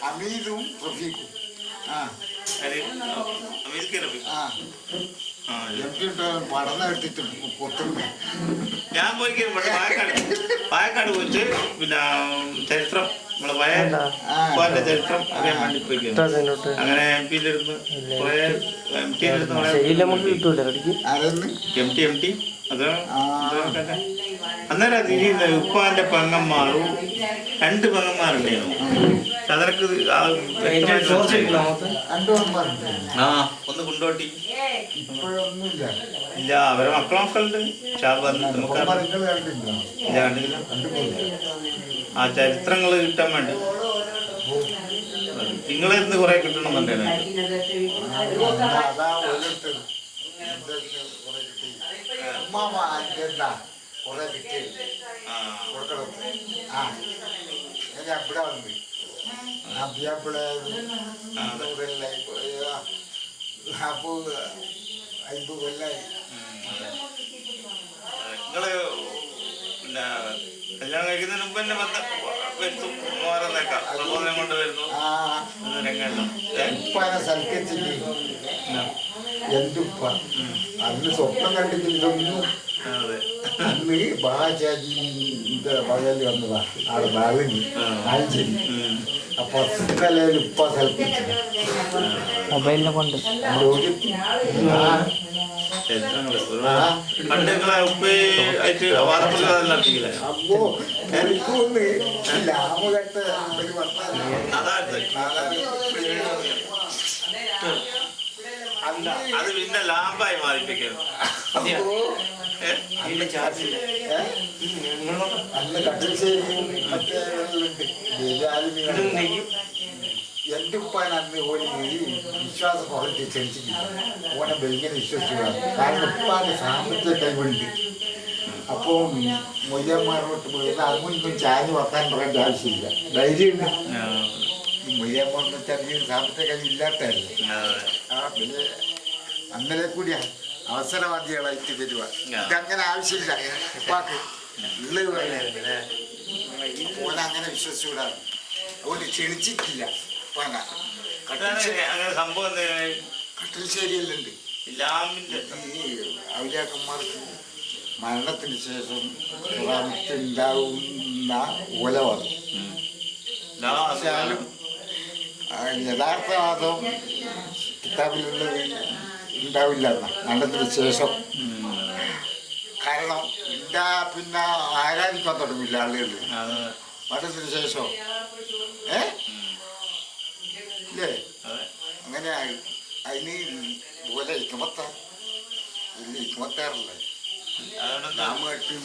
അമീദും റഫീഖും പഠനം എടുത്തിട്ടുണ്ട് കൊത്തുണ്ട്. ഞാൻ പോയിക്കും പായക്കാട് പോയിട്ട് പിന്നെ ചരിത്രം നമ്മളെ പഴയ ചരിത്രം അറിയാൻ വേണ്ടി പോയിക്കുന്നു. അങ്ങനെ എം പിന്റെ അടുത്ത് കുറെ എം ടി അത് അന്നേരം തിരിയുന്ന ഉപ്പാന്റെ പെങ്ങന്മാരും 2 പെങ്ങന്മാരുണ്ടായിരുന്നു. അതിനൊക്കെ ഒന്ന് കൊണ്ടോട്ടി ഇല്ല, അവരെ മക്കളുണ്ട്. ആ ചരിത്രങ്ങൾ കിട്ടാൻ വേണ്ടി നിങ്ങളിന്ന് കുറെ കിട്ടണമെന്നുണ്ടായിരുന്നു. നിങ്ങള് പിന്നെ കല്യാണം കഴിക്കുന്നതിന് മുമ്പ് തന്നെ വരുത്തും പ്രബോധനം കൊണ്ട് വരുന്നു. എന്തുപ്പ അന്ന് സ്വപ്നം കണ്ടിട്ടില്ലൊന്നും. അന്ന് ബാജാജിന്റെ പകല് വന്നതാ ആള് ബാലന് ആഴ്ചയിൽ. അപ്പൊ കലയിൽ ഉപ്പ സൽപ്പിച്ചു മൊബൈലിനെ കൊണ്ട് അപ്പോ എനിക്കൊന്ന് ലാഭഘട്ട അത് പിന്നെ ലാഭമായി മാറിപ്പിക്കുന്നു. അന്ന് കട്ടിശ്ശേരിയും മറ്റേ എന്റെ ഉപ്പാൻ അന്ന് ഓടി വിശ്വാസം കുറച്ച് ക്ഷണിച്ചിട്ടില്ല. ഓനെ ഭയങ്കര വിശ്വസിക്കുക. കാരണം ഉപ്പാന്റെ സാമ്പത്തിക കഴിവുണ്ട്. അപ്പോൾ മൊയ്യന്മാരോട്ട് പോയിരുന്ന അതൊന്നും ചാഞ്ഞ് വെക്കാൻ പറയേണ്ട ആവശ്യമില്ല, ധൈര്യമുണ്ട്. ഈ മൊയ്യന്മാരെന്ന് വെച്ചാൽ സാമ്പത്തിക കഴിവില്ലാത്തതല്ലേ. പിന്നെ അന്നലെ കൂടിയാ അവസരവാദികളായിട്ട് വരിക. ഇതങ്ങനെ ആവശ്യമില്ല. ഉപ്പാക്ക് ഉള്ളത് പറയാ ഓനങ്ങനെ വിശ്വസിച്ചുകൂടാ. അതുകൊണ്ട് ക്ഷണിച്ചിട്ടില്ല. കട്ടിൽശ്ശേരിയല്ലുണ്ട് ഈ ഔലിയാക്കന്മാർക്ക് മരണത്തിന് ശേഷം ഉണ്ടാവുന്ന ഓലവാദം. യഥാർത്ഥവാദം കിതാബിലുള്ളത് ഉണ്ടാവില്ല മരണത്തിന് ശേഷം. കാരണം പിന്നെ ആരാധിക്കാൻ തുടങ്ങില്ല ആളുകൾ മരണത്തിന് ശേഷം. ഇല്ലേ? അങ്ങനെ അതിന് പോലെ ഇക്കുമത്താറല്ലേ നാമായിട്ട്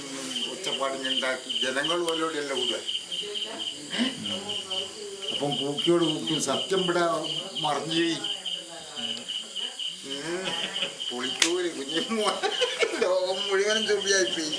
ഒച്ചപ്പാടിനുണ്ടാക്കി ജനങ്ങൾ പോലോടെയല്ല കൂടുതൽ. അപ്പം കൂക്കിയോട് കൂക്കി സത്യം ഇവിടെ മറിഞ്ഞ് പൊളിക്കൂര് കുഞ്ഞു ലോകം മുഴുവനും ചൊല്ലിയായിപ്പോയി.